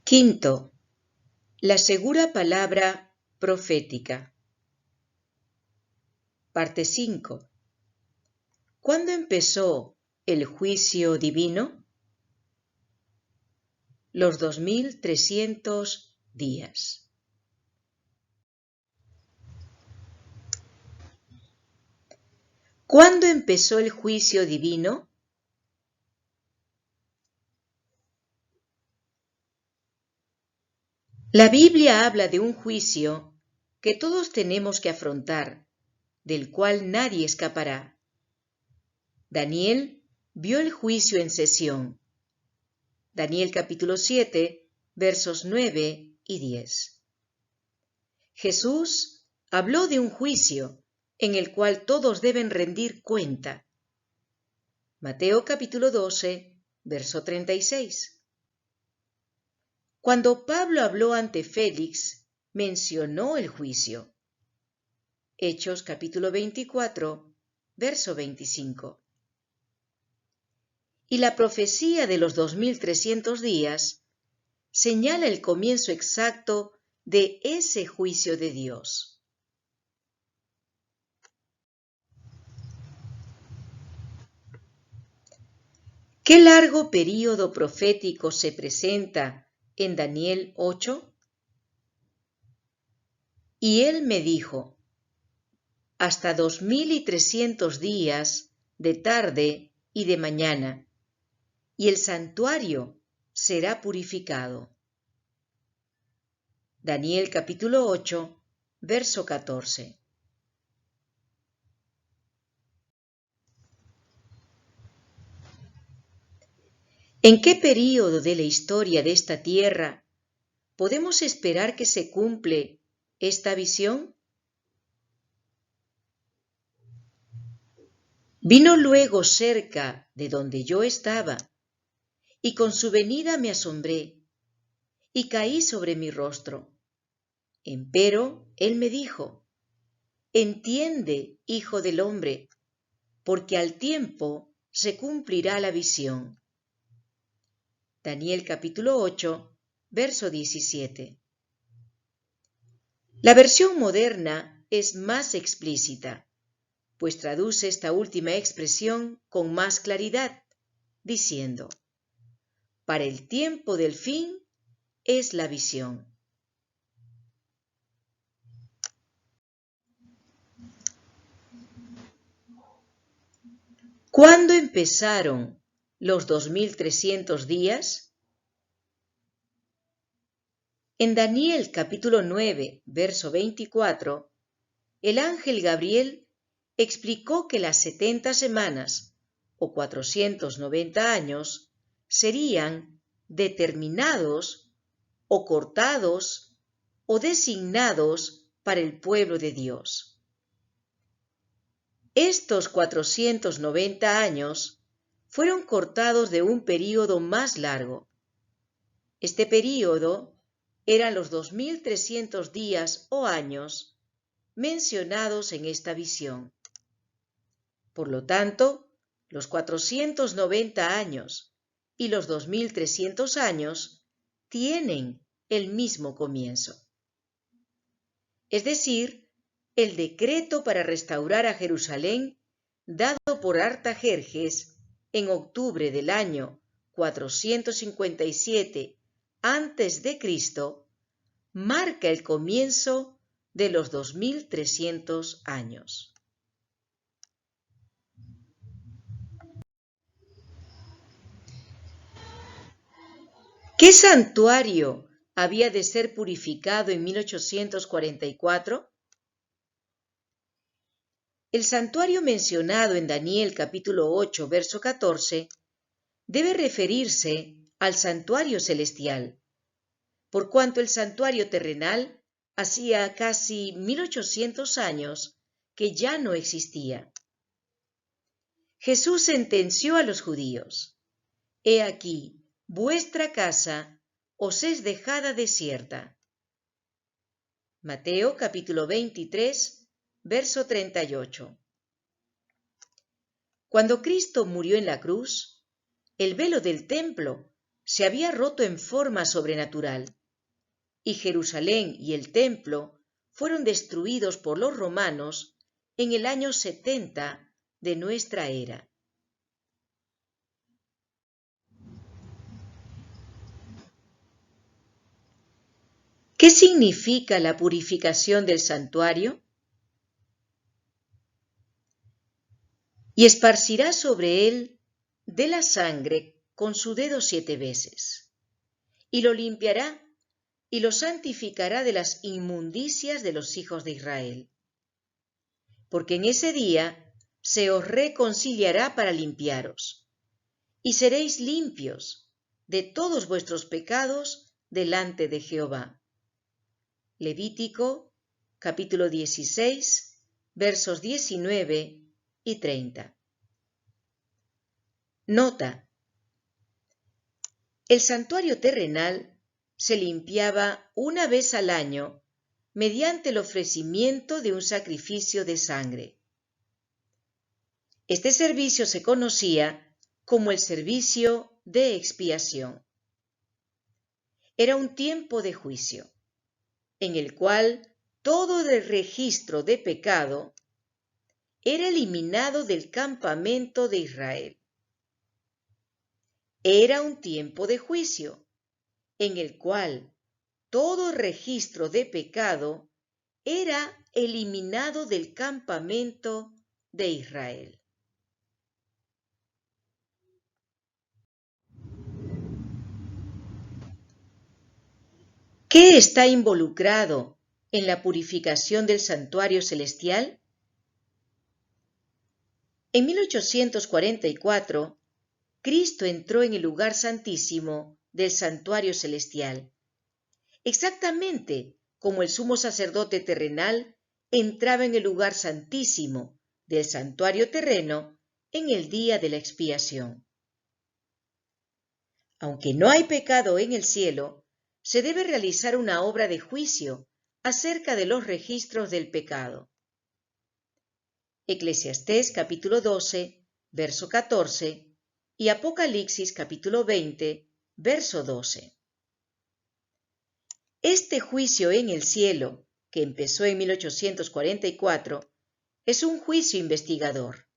Quinto, la segura palabra profética. Parte 5. ¿Cuándo empezó el juicio divino? Los 2300 días. ¿Cuándo empezó el juicio divino? La Biblia habla de un juicio que todos tenemos que afrontar, del cual nadie escapará. Daniel vio el juicio en sesión. Daniel capítulo 7, versos 9 y 10. Jesús habló de un juicio en el cual todos deben rendir cuenta. Mateo capítulo 12, verso 36. Cuando Pablo habló ante Félix, mencionó el juicio. Hechos capítulo 24, verso 25. Y la profecía de los 2300 días señala el comienzo exacto de ese juicio de Dios. ¿Qué largo período profético se presenta en Daniel 8? Y él me dijo, hasta 2300 días de tarde y de mañana, y el santuario será purificado. Daniel capítulo 8, verso 14. ¿En qué período de la historia de esta tierra podemos esperar que se cumple esta visión? Vino luego cerca de donde yo estaba, y con su venida me asombré, y caí sobre mi rostro. Empero él me dijo, entiende, hijo del hombre, porque al tiempo se cumplirá la visión. Daniel capítulo 8, verso 17. La versión moderna es más explícita, pues traduce esta última expresión con más claridad, diciendo, para el tiempo del fin es la visión. ¿Cuándo empezaron los 2300 días? En Daniel capítulo 9, verso 24, el ángel Gabriel explicó que las 70 semanas o 490 años serían determinados o cortados o designados para el pueblo de Dios. Estos 490 años fueron cortados de un período más largo. Este período eran los 2300 días o años mencionados en esta visión. Por lo tanto, los 490 años y los 2300 años tienen el mismo comienzo. Es decir, el decreto para restaurar a Jerusalén dado por Artajerjes en octubre del año 457 a.C. marca el comienzo de los 2300 años. ¿Qué santuario había de ser purificado en 1844? El santuario mencionado en Daniel capítulo 8, verso 14, debe referirse al santuario celestial, por cuanto el santuario terrenal hacía casi 1800 años que ya no existía. Jesús sentenció a los judíos, he aquí, vuestra casa os es dejada desierta. Mateo capítulo 23, verso 38. Cuando Cristo murió en la cruz, el velo del templo se había roto en forma sobrenatural, y Jerusalén y el templo fueron destruidos por los romanos en el año 70 de nuestra era. ¿Qué significa la purificación del santuario? Y esparcirá sobre él de la sangre con su dedo 7 veces, y lo limpiará y lo santificará de las inmundicias de los hijos de Israel. Porque en ese día se os reconciliará para limpiaros, y seréis limpios de todos vuestros pecados delante de Jehová. Levítico, capítulo 16, versos 19 y 30. Nota: el santuario terrenal se limpiaba una vez al año mediante el ofrecimiento de un sacrificio de sangre. Este servicio se conocía como el servicio de expiación. Era un tiempo de juicio, en el cual todo el registro de pecado era eliminado del campamento de Israel. Era un tiempo de juicio, en el cual todo registro de pecado era eliminado del campamento de Israel. ¿Qué está involucrado en la purificación del santuario celestial? En 1844, Cristo entró en el lugar santísimo del santuario celestial, exactamente como el sumo sacerdote terrenal entraba en el lugar santísimo del santuario terreno en el día de la expiación. Aunque no hay pecado en el cielo, se debe realizar una obra de juicio acerca de los registros del pecado. Eclesiastés capítulo 12, verso 14 y Apocalipsis capítulo 20, verso 12. Este juicio en el cielo, que empezó en 1844, es un juicio investigador.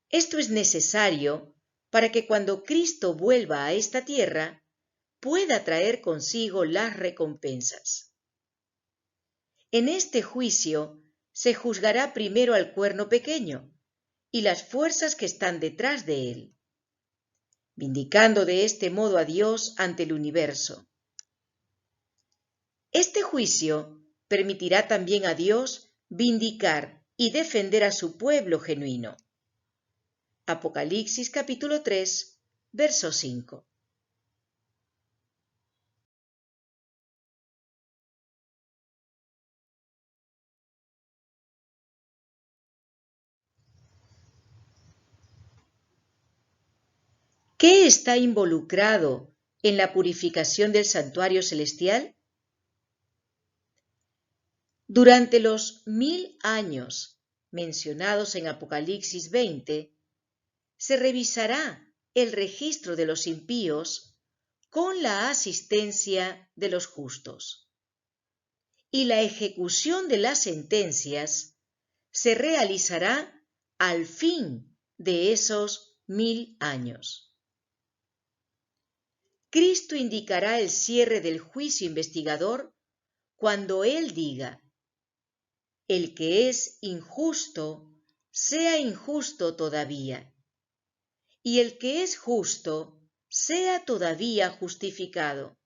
Esto es necesario para que cuando Cristo vuelva a esta tierra, pueda traer consigo las recompensas. En este juicio se juzgará primero al cuerno pequeño y las fuerzas que están detrás de él, vindicando de este modo a Dios ante el universo. Este juicio permitirá también a Dios vindicar y defender a su pueblo genuino. Apocalipsis capítulo 3, verso 5. ¿Qué está involucrado en la purificación del santuario celestial? Durante los 1000 años mencionados en Apocalipsis 20, se revisará el registro de los impíos con la asistencia de los justos, y la ejecución de las sentencias se realizará al fin de esos 1000 años. Cristo indicará el cierre del juicio investigador cuando Él diga: el que es injusto, sea injusto todavía, y el que es justo, sea todavía justificado,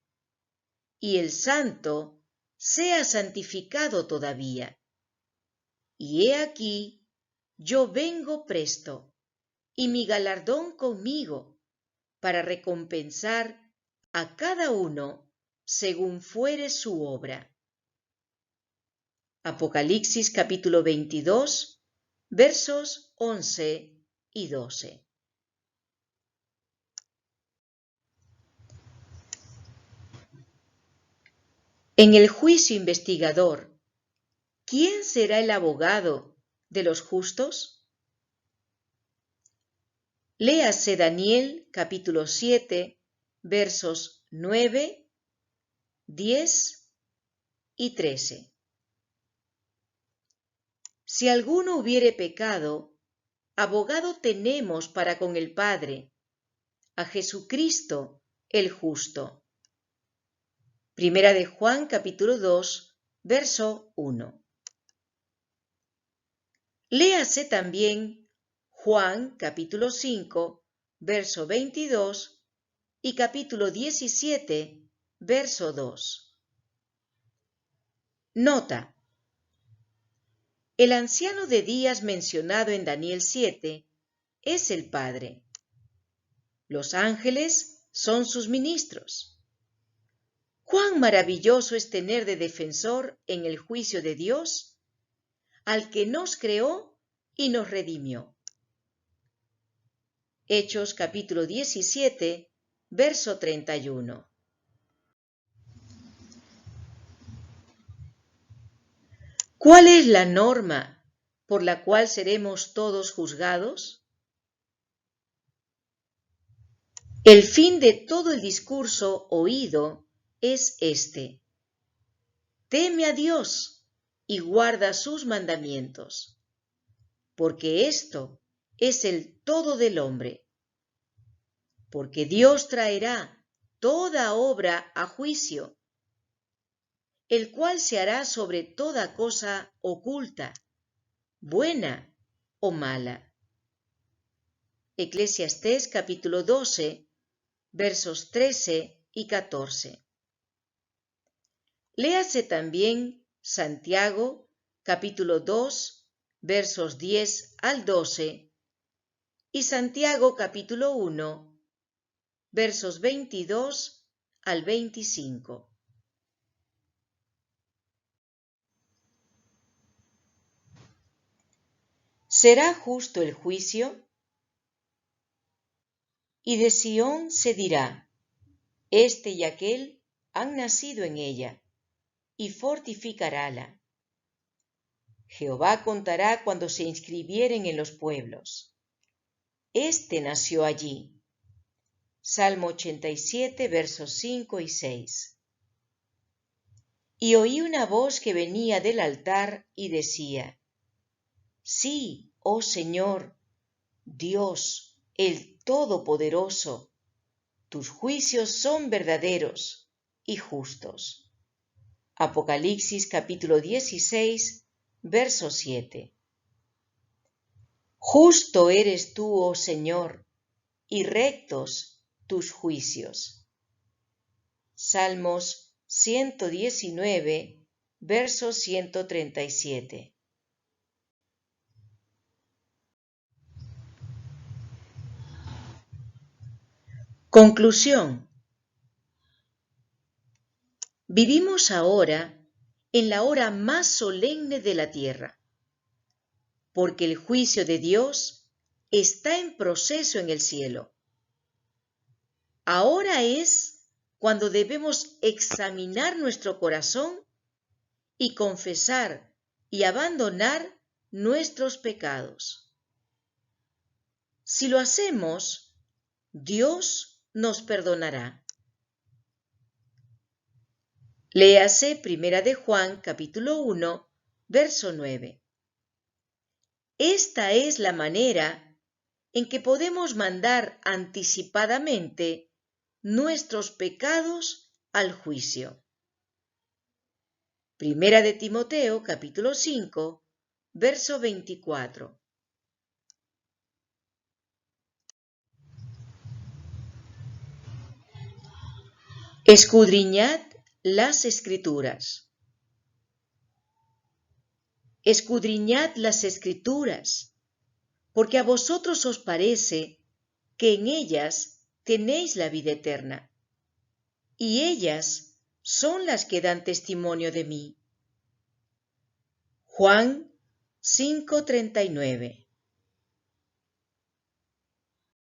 y el santo, sea santificado todavía. Y he aquí, yo vengo presto, y mi galardón conmigo, para recompensar a cada uno según fuere su obra. Apocalipsis capítulo 22, versos 11 y 12. En el juicio investigador, ¿quién será el abogado de los justos? Léase Daniel capítulo 7, versos 9, 10 y 13. Si alguno hubiere pecado, abogado tenemos para con el Padre, a Jesucristo el justo. Primera de Juan capítulo 2, verso 1. Léase también Juan capítulo 5, verso 22 y capítulo 17, verso 2. Nota: el anciano de días mencionado en Daniel 7 es el Padre. Los ángeles son sus ministros. ¡Cuán maravilloso es tener de defensor en el juicio de Dios al que nos creó y nos redimió! Hechos capítulo 17, verso 31. ¿Cuál es la norma por la cual seremos todos juzgados? El fin de todo el discurso oído es este: teme a Dios y guarda sus mandamientos, porque esto es el todo del hombre. Porque Dios traerá toda obra a juicio, el cual se hará sobre toda cosa oculta, buena o mala. Eclesiastés capítulo 12, versos 13 y 14. Léase también Santiago capítulo 2, versos 10 al 12 y Santiago capítulo 1, versos 22 al 25. ¿Será justo el juicio? Y de Sión se dirá: este y aquel han nacido en ella, y fortificarála. Jehová contará cuando se inscribieren en los pueblos. Este nació allí. Salmo 87, versos 5 y 6. Y oí una voz que venía del altar y decía: sí, oh Señor, Dios, el Todopoderoso, tus juicios son verdaderos y justos. Apocalipsis capítulo 16, verso 7. Justo eres tú, oh Señor, y rectos tus juicios. Salmos 119, verso 137. Conclusión. Vivimos ahora en la hora más solemne de la tierra, porque el juicio de Dios está en proceso en el cielo. Ahora es cuando debemos examinar nuestro corazón y confesar y abandonar nuestros pecados. Si lo hacemos, Dios nos perdonará. Léase Primera de Juan capítulo 1, verso 9. Esta es la manera en que podemos mandar anticipadamente nuestros pecados al juicio. Primera de Timoteo capítulo 5, verso 24. Escudriñad las Escrituras. Escudriñad las Escrituras, porque a vosotros os parece que en ellas tenéis la vida eterna, y ellas son las que dan testimonio de mí. Juan 5:39.